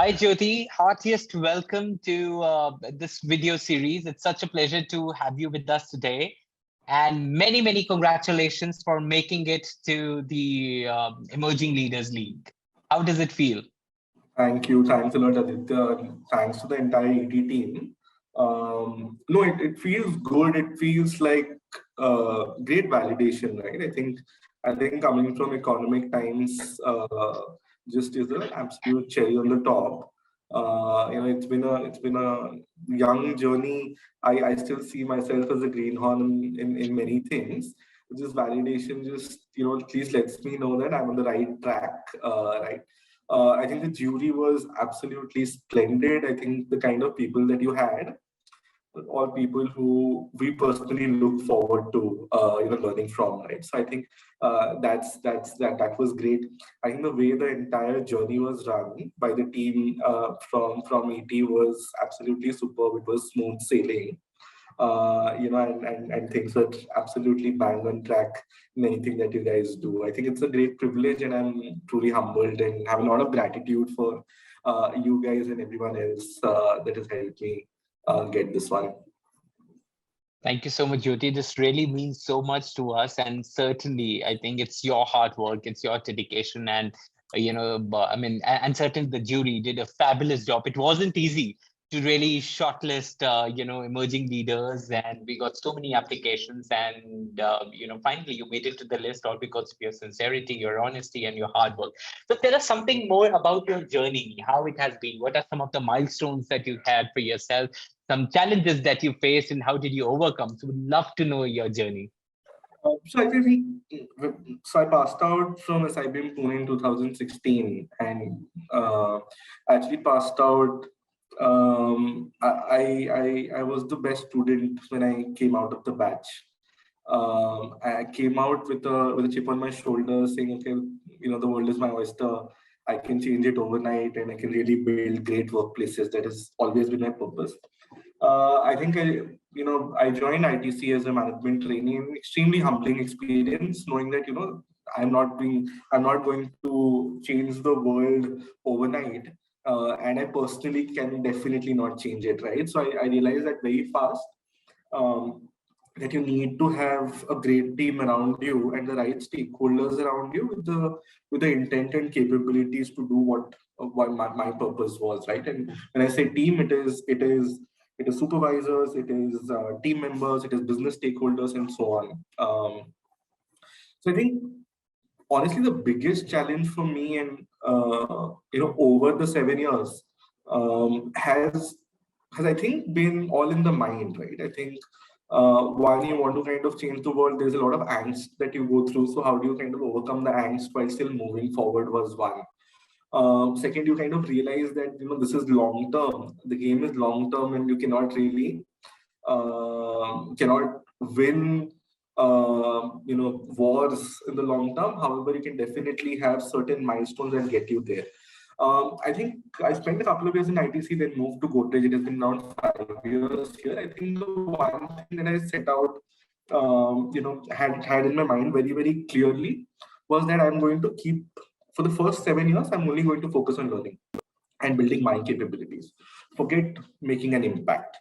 Hi, Jyoti. Heartiest welcome to this video series. It's such a pleasure to have you with us today. And many congratulations for making it to the Emerging Leaders League. How does it feel? Thank you. Thanks a lot, Aditya. And thanks to the entire ET team. No, it feels good. It feels like great validation, right? I think coming from Economic Times just is an absolute cherry on the top. It's been a young journey. I still see myself as a greenhorn in many things. This validation just at least lets me know that I'm on the right track, right? I think the jury was absolutely splendid. I think the kind of people that you had, all people who we personally look forward to, learning from, right? So I think that was great. I think the way the entire journey was run by the team from ET was absolutely superb. It was smooth sailing. And things were absolutely bang on track in anything that you guys do. I think it's a great privilege, and I'm truly humbled and have a lot of gratitude for you guys and everyone else that has helped me get this one. Thank you so much, Jyoti. This really means so much to us. And certainly, I think it's your hard work, it's your dedication. And, and certainly the jury did a fabulous job. It wasn't easy to really shortlist, emerging leaders. And we got so many applications. And, finally, you made it to the list all because of your sincerity, your honesty, and your hard work. So tell us something more about your journey, how it has been. What are some of the milestones that you had for yourself? Some challenges that you faced and how did you overcome? So we'd love to know your journey. I passed out from SIBM Pune in 2016 and actually passed out. I was the best student when I came out of the batch. I came out with a chip on my shoulder saying, okay, the world is my oyster. I can change it overnight and I can really build great workplaces. That has always been my purpose. I think I joined ITC as a management trainee, an extremely humbling experience, knowing that I'm not going to change the world overnight, and I personally can definitely not change it, right? So I realized that very fast. That you need to have a great team around you and the right stakeholders around you with the intent and capabilities to do what my purpose was, right? And when I say team, it is supervisors, it is team members, it is business stakeholders, and so on. So I think honestly, the biggest challenge for me, and over the 7 years, has I think been all in the mind, right? I think while you want to kind of change the world, there's a lot of angst that you go through. So how do you kind of overcome the angst while still moving forward was one. Second, you kind of realize that this is long term. The game is long term, and you cannot really cannot win wars in the long term. However, you can definitely have certain milestones that get you there. I think I spent a couple of years in ITC, then moved to Godrej. It has been around 5 years here. I think the one thing that I set out, had in my mind very clearly was that I'm going to keep, for the first 7 years, I'm only going to focus on learning and building my capabilities. Forget making an impact.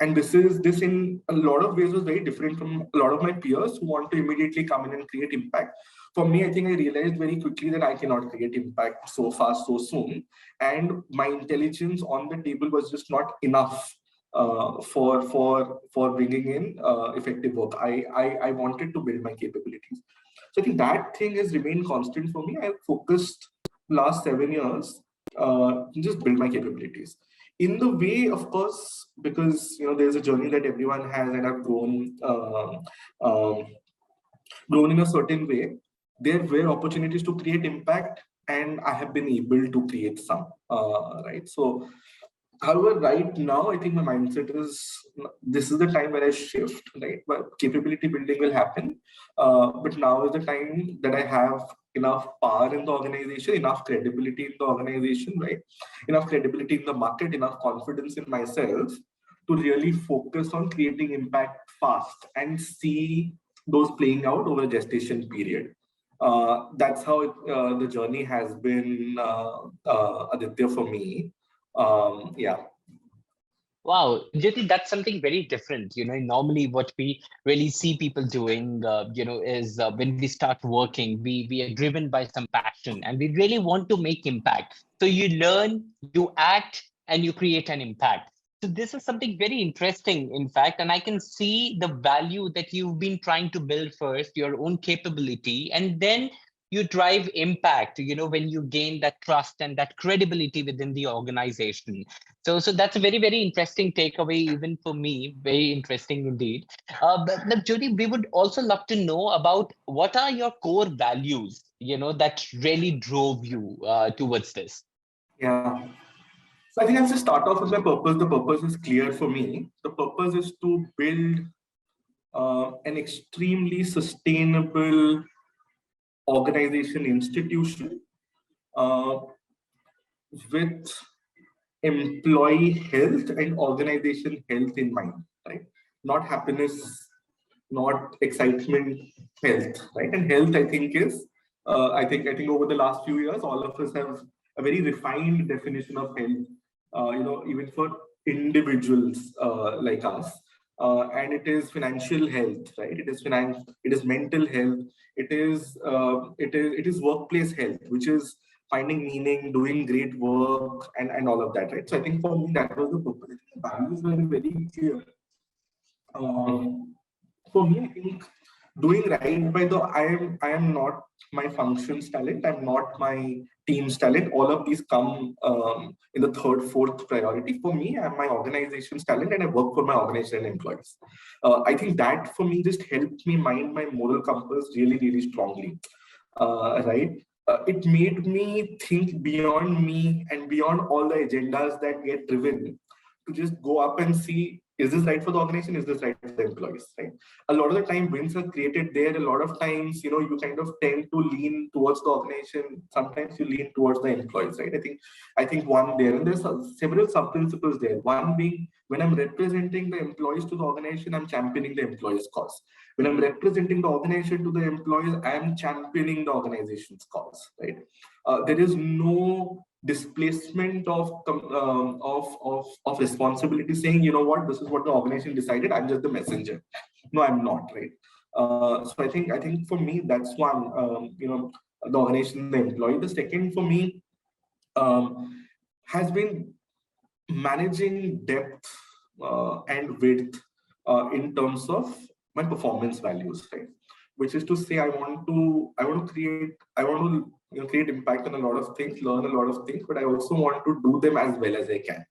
And this in a lot of ways was very different from a lot of my peers who want to immediately come in and create impact. For me, I think I realized very quickly that I cannot create impact so fast, so soon. And my intelligence on the table was just not enough for bringing in effective work. I wanted to build my capabilities. So I think that thing has remained constant for me. I've focused last 7 years to just build my capabilities. In the way, of course, because there's a journey that everyone has, and I've grown in a certain way. There were opportunities to create impact, and I have been able to create some. Right. So, however, right now, I think my mindset is this is the time where I shift, right? But capability building will happen. But now is the time that I have enough power in the organization, enough credibility in the organization, right? Enough credibility in the market, enough confidence in myself to really focus on creating impact fast and see those playing out over a gestation period. That's how the journey has been, Aditya, for me. Yeah. Wow, Jyoti, that's something very different. Normally what we really see people doing, is when we start working, we are driven by some passion and we really want to make impact. So you learn, you act, and you create an impact. So this is something very interesting, in fact, and I can see the value that you've been trying to build first, your own capability, and then you drive impact, when you gain that trust and that credibility within the organization. So that's a very, very interesting takeaway, even for me. Very interesting indeed. But Judy, we would also love to know about what are your core values, that really drove you towards this. Yeah. So I think I'll just start off with my purpose. The purpose is clear for me. The purpose is to build an extremely sustainable organization institution uh, with employee health and organization health in mind, right? Not happiness, not excitement, health, right? And health, I think, is I think over the last few years, all of us have a very refined definition of health. Even for individuals like us, and it is financial health, right? It is finance, it is mental health, it is workplace health, which is finding meaning, doing great work, and all of that, right? So I think for me that was the purpose. I think the values were very clear. For me, I think doing right by the I am not my functions talent. I'm not my team's talent. All of these come in the third, fourth priority. For me, I'm my organization's talent, and I work for my organization and employees. I think that for me just helped me mind my moral compass really, really strongly. Right? It made me think beyond me and beyond all the agendas that get driven, to just go up and see, is this right for the organization, is this right for the employees, right? A lot of the time wins are created there. A lot of times, you kind of tend to lean towards the organization, sometimes you lean towards the employees, right? I think one there, and there's several sub principles there. One being, when I'm representing the employees to the organization, I'm championing the employees cause. When I'm representing the organization to the employees, I'm championing the organization's cause, right? There is no displacement of responsibility, saying, what, this is what the organization decided, I'm just the messenger. No, I'm not, right? So I think for me, that's one. The organization, the employee. The second for me has been managing depth and width in terms of my performance values, right? Which is to say, I want to create impact on a lot of things, learn a lot of things, but I also want to do them as well as I can.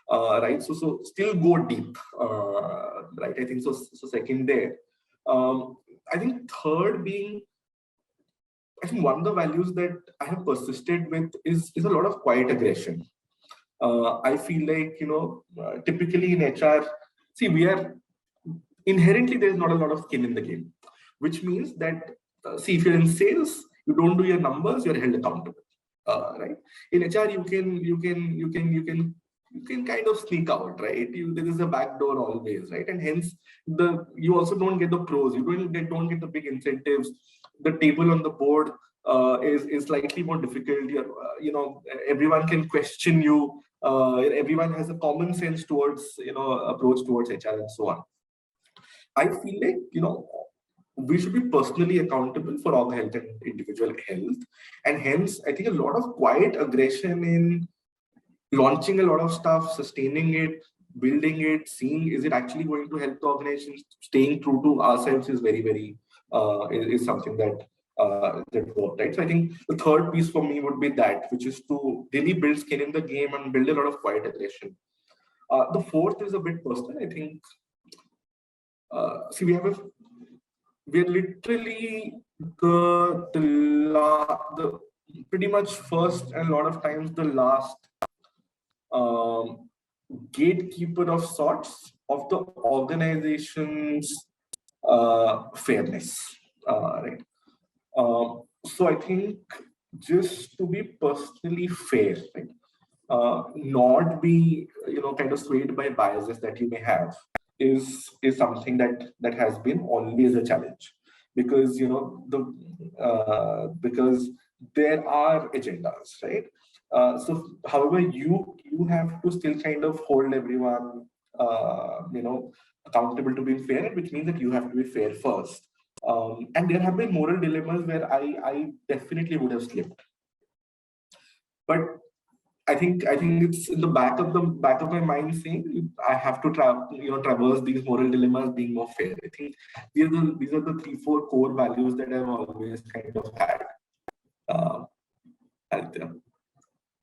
Right. So still go deep. Right. I think so. So second there. I think third being, I think one of the values that I have persisted with is a lot of quiet aggression. I feel like, typically in HR, see, we are inherently, there's not a lot of skin in the game, which means that, see, if you're in sales, you don't do your numbers, you're held accountable, right? In HR, you can kind of sneak out, right? There is a back door always, right? And hence you also don't get the pros. You don't get the big incentives. The table on the board is slightly more difficult. Everyone can question you. Everyone has a common sense towards, approach towards HR and so on. I feel like, we should be personally accountable for org health and individual health. And hence, I think a lot of quiet aggression in launching a lot of stuff, sustaining it, building it, seeing, is it actually going to help the organization, staying true to ourselves is very, very, is something that worked, right? So I think the third piece for me would be that, which is to really build skin in the game and build a lot of quiet aggression. The fourth is a bit personal. I think, see, we're literally the pretty much first, and a lot of times the last gatekeeper of sorts of the organization's fairness, right? So I think, just to be personally fair, right? Not be, kind of swayed by biases that you may have, is something that has been always a challenge. because because there are agendas, right? So however, you have to still kind of hold everyone accountable to being fair, which means that you have to be fair first. And there have been moral dilemmas where I definitely would have slipped, but I think it's in the back of my mind saying I have to traverse these moral dilemmas being more fair. I think these are the 3-4 core values that I've always kind of had. Uh, Aditya.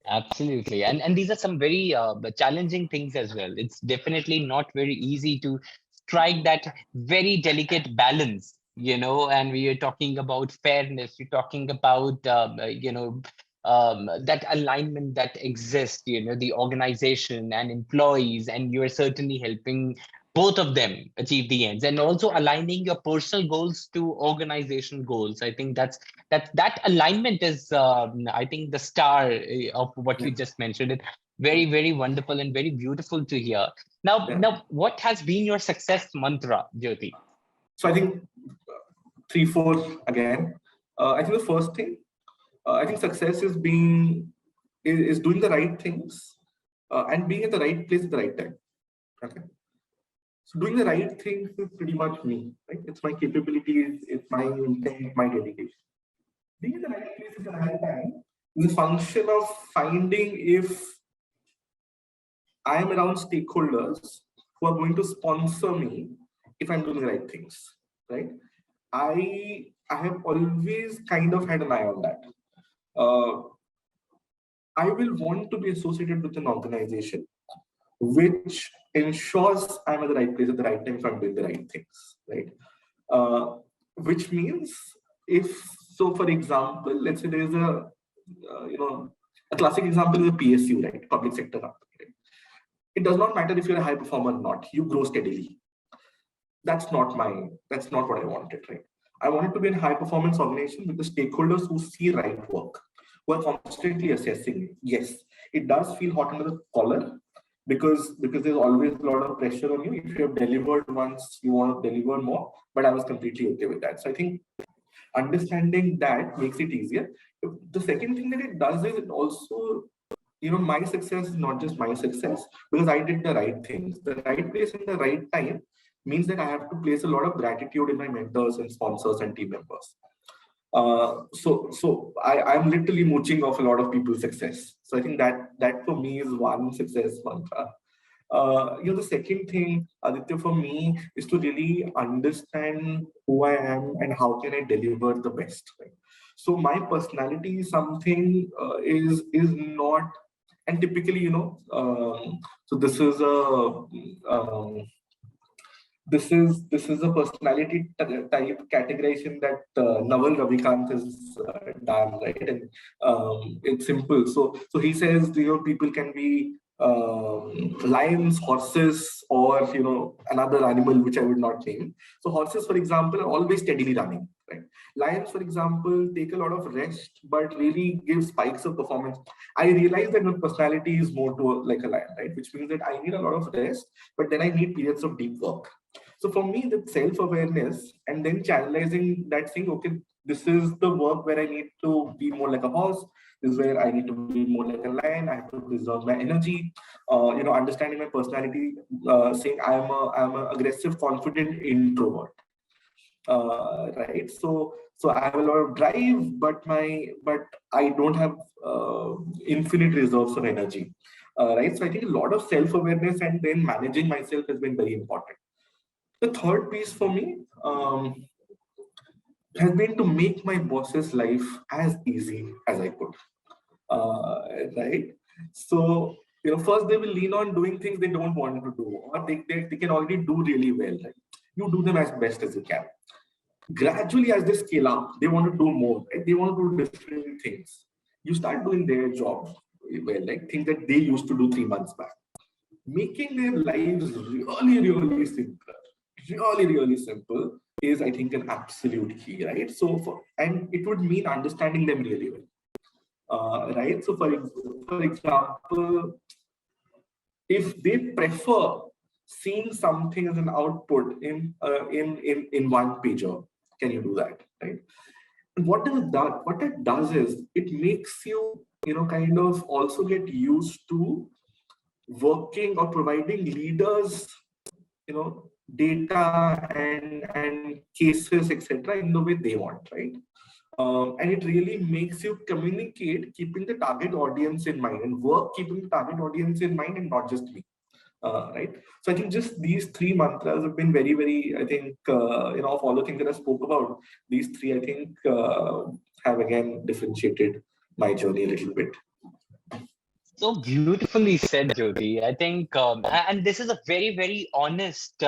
Absolutely. And these are some very challenging things as well. It's definitely not very easy to strike that very delicate balance, and we are talking about fairness, we're talking about, that alignment that exists, the organization and employees, and you're certainly helping both of them achieve the ends, and also aligning your personal goals to organization goals. I think that alignment is, I think, the star of what you just mentioned. It very, very wonderful and very beautiful to hear. Now, what has been your success mantra, Jyoti? So I think 3-4 again. I think the first thing, I think success is doing the right things and being at the right place at the right time. Okay. So doing the right things is pretty much me, right? It's my capabilities, it's my intent, my dedication. Being in the right place at the right time is a function of finding if I am around stakeholders who are going to sponsor me if I'm doing the right things, right? I have always kind of had an eye on that. I will want to be associated with an organization which ensures I'm at the right place at the right time if I'm doing the right things, right? Which means for example, let's say there is a classic example is a PSU, right? Public sector company. Right? It does not matter if you're a high performer or not, you grow steadily. That's not what I wanted, right? I wanted to be in a high performance organization with the stakeholders who see right work, who are constantly assessing it. Yes, it does feel hot under the collar because there's always a lot of pressure on you. If you have delivered once, you want to deliver more, but I was completely okay with that. So I think understanding that makes it easier. The second thing that it does is it also, my success is not just my success because I did the right things. The right place and the right time means that I have to place a lot of gratitude in my mentors and sponsors and team members. So I'm literally mooching off a lot of people's success. So I think that for me is one success mantra. The second thing, Aditya, for me is to really understand who I am and how can I deliver the best. Right? So my personality is something is not, and typically, so this is a personality type categorization that Naval Ravikant has done, right? And it's simple. So he says, people can be lions, horses, or another animal which I would not name. So horses, for example, are always steadily running, right? Lions, for example, take a lot of rest but really give spikes of performance. I realize that my personality is more to like a lion, right? Which means that I need a lot of rest, but then I need periods of deep work. So for me, the self-awareness and then channelizing that thing, okay, this is the work where I need to be more like a horse. This is where I need to be more like a lion. I have to preserve my energy. Understanding my personality, saying I'm a aggressive, confident introvert. Right. So I have a lot of drive, but I don't have infinite reserves of energy. Right. So I think a lot of self-awareness and then managing myself has been very important. The third piece for me has been to make my boss's life as easy as I could. Right? So, first they will lean on doing things they don't want to do, or they can already do really well. Right? You do them as best as you can. Gradually, as they scale up, they want to do more. Right? They want to do different things. You start doing their job well, like things that they used to do 3 months back. Making their lives really, really simple. Really simple is, I think, an absolute key, right? So and it would mean understanding them really well, right? So for example, if they prefer seeing something as an output in one pager, Can you do that, right? And what it does is it makes you, kind of also get used to working or providing leaders, data and cases, etc., in the way they want, right? And it really makes you communicate, keeping the target audience in mind, and work keeping the target audience in mind, and not just me. Right. So I think just these three mantras have been very, very, I think, of all the things that I spoke about, these three, I think, have again differentiated my journey a little bit. So beautifully said, Jyoti. I think, and this is a very, very honest,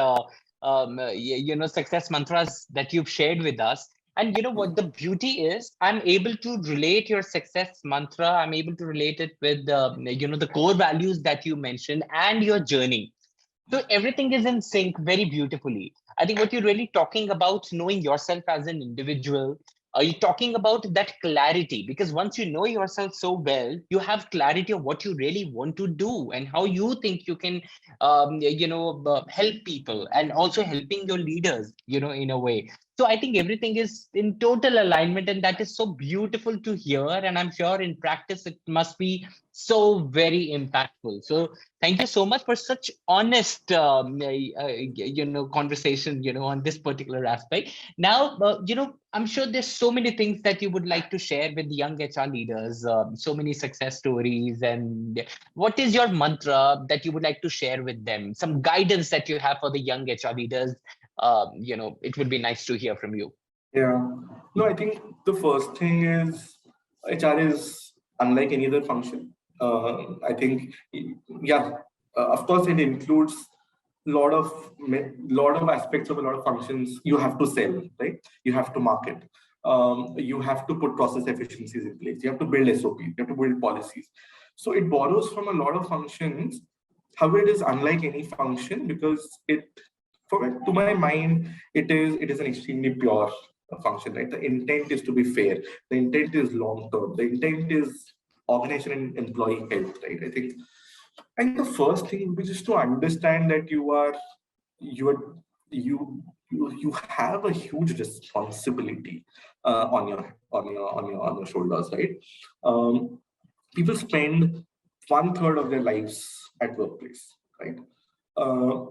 success mantras that you've shared with us. And you know what the beauty is? I'm able to relate your success mantra. I'm able to relate it with, the core values that you mentioned and your journey. So everything is in sync very beautifully. I think what you're really talking about, knowing yourself as an individual, are you talking about that clarity? Because once you know yourself so well, you have clarity of what you really want to do and how you think you can, help people, and also helping your leaders, in a way. So I think everything is in total alignment, and that is so beautiful to hear. And I'm sure in practice, it must be so very impactful. So thank you so much for such honest, conversation, on this particular aspect. Now, I'm sure there's so many things that you would like to share with young HR leaders, so many success stories. And what is your mantra that you would like to share with them? Some guidance that you have for the young HR leaders. It would be nice to hear from you. Yeah. No, I think the first thing is HR is unlike any other function. I think, yeah, of course, it includes lot of aspects of a lot of functions. You have to sell, right? You have to market. You have to put process efficiencies in place. You have to build SOP. You have to build policies. So it borrows from a lot of functions. However, it is unlike any function because to my mind, it is an extremely pure function, right? The intent is to be fair. The intent is long term. The intent is organization and employee health, right? I think the first thing would be just to understand that you have a huge responsibility on your shoulders, right? People spend 1/3 of their lives at workplace, right?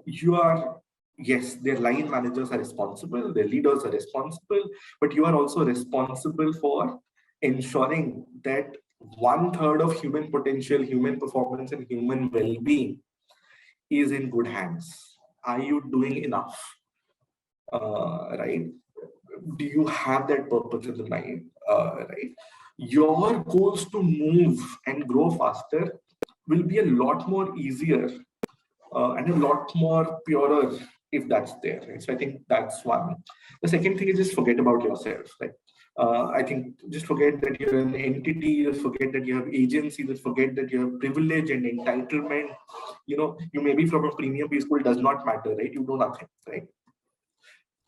You are, yes, their line managers are responsible, their leaders are responsible, but you are also responsible for ensuring that 1/3 of human potential, human performance, and human well-being is in good hands. Are you doing enough? Right? Do you have that purpose in the mind? Right? Your goals to move and grow faster will be a lot more easier and a lot more purer if that's there. Right? So I think that's one. The second thing is just forget about yourself. Right? I think just forget that you're an entity, just forget that you have agency, just forget that you have privilege and entitlement. You may be from a premium B school, does not matter, right? You know nothing, right?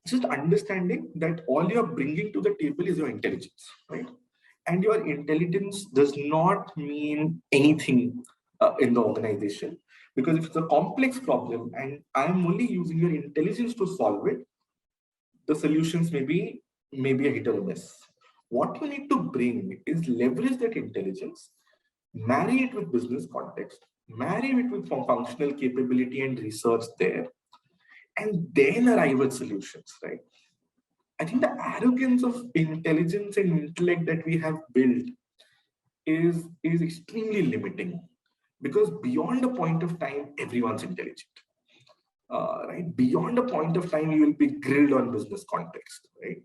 Just understanding that all you're bringing to the table is your intelligence, right? And your intelligence does not mean anything in the organization, because if it's a complex problem and I'm only using your intelligence to solve it, the solutions may be a hit or a miss. What you need to bring is leverage that intelligence, marry it with business context, marry it with functional capability and research there, and then arrive at solutions, right? I think the arrogance of intelligence and intellect that we have built is extremely limiting, because beyond a point of time, everyone's intelligent. Right? Beyond a point of time, you will be grilled on business context, right?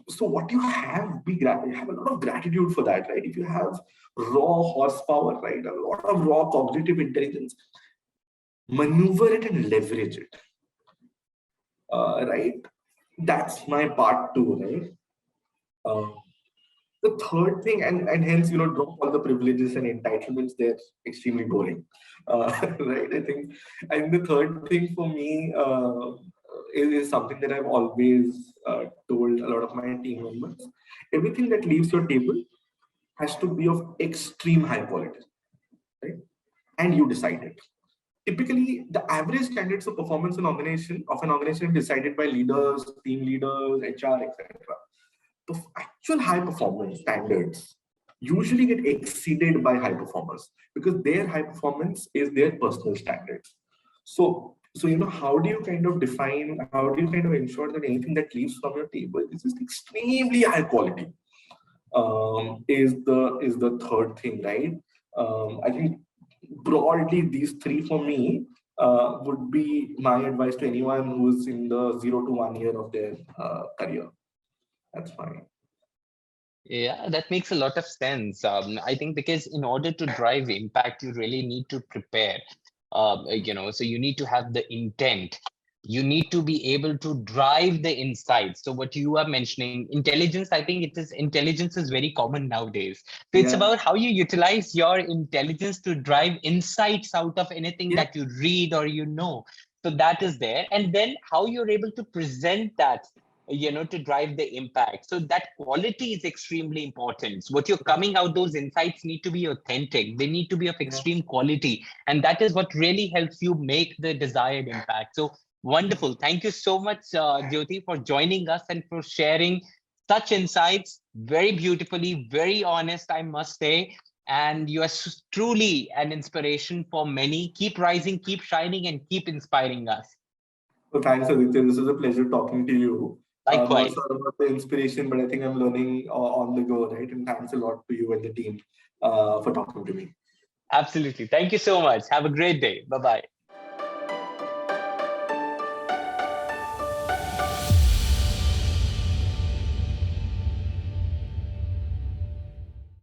So what you have, have a lot of gratitude for that, right? If you have raw horsepower, right, a lot of raw cognitive intelligence, maneuver it and leverage it, right? That's my part two, right? The third thing, and hence, drop all the privileges and entitlements, they're extremely boring, right? And the third thing for me is something that I've always told a lot of my team members. Everything that leaves your table has to be of extreme high quality, right? And you decide it. typically the average standards of performance and organization of an organization decided by leaders, team leaders, HR, etc. The actual high performance standards usually get exceeded by high performers because their high performance is their personal standards. So how do you kind of define, how do you kind of ensure that anything that leaves from your table is just extremely high quality? Is the third thing, right? I think broadly these three for me would be my advice to anyone who's in the 0 to 1 year of their career. That's fine. Yeah, that makes a lot of sense. I think because in order to drive impact, you really need to prepare. So you need to have the intent. You need to be able to drive the insights. So what you are mentioning, intelligence, I think intelligence is very common nowadays. So it's about how you utilize your intelligence to drive insights out of anything that you read or you know. So that is there. And then how you're able to present that to drive the impact. So that quality is extremely important. What you're coming out, those insights need to be authentic. They need to be of extreme quality. And that is what really helps you make the desired impact. So wonderful. Thank you so much, Jyoti, for joining us and for sharing such insights very beautifully, very honest, I must say. And you are truly an inspiration for many. Keep rising, keep shining, and keep inspiring us. Well, thanks, Aditya. This is a pleasure talking to you. I'm not Likewise. sure about the inspiration, but I think I'm learning on the go, right? And thanks a lot to you and the team for talking to me. Absolutely. Thank you so much. Have a great day. Bye-bye.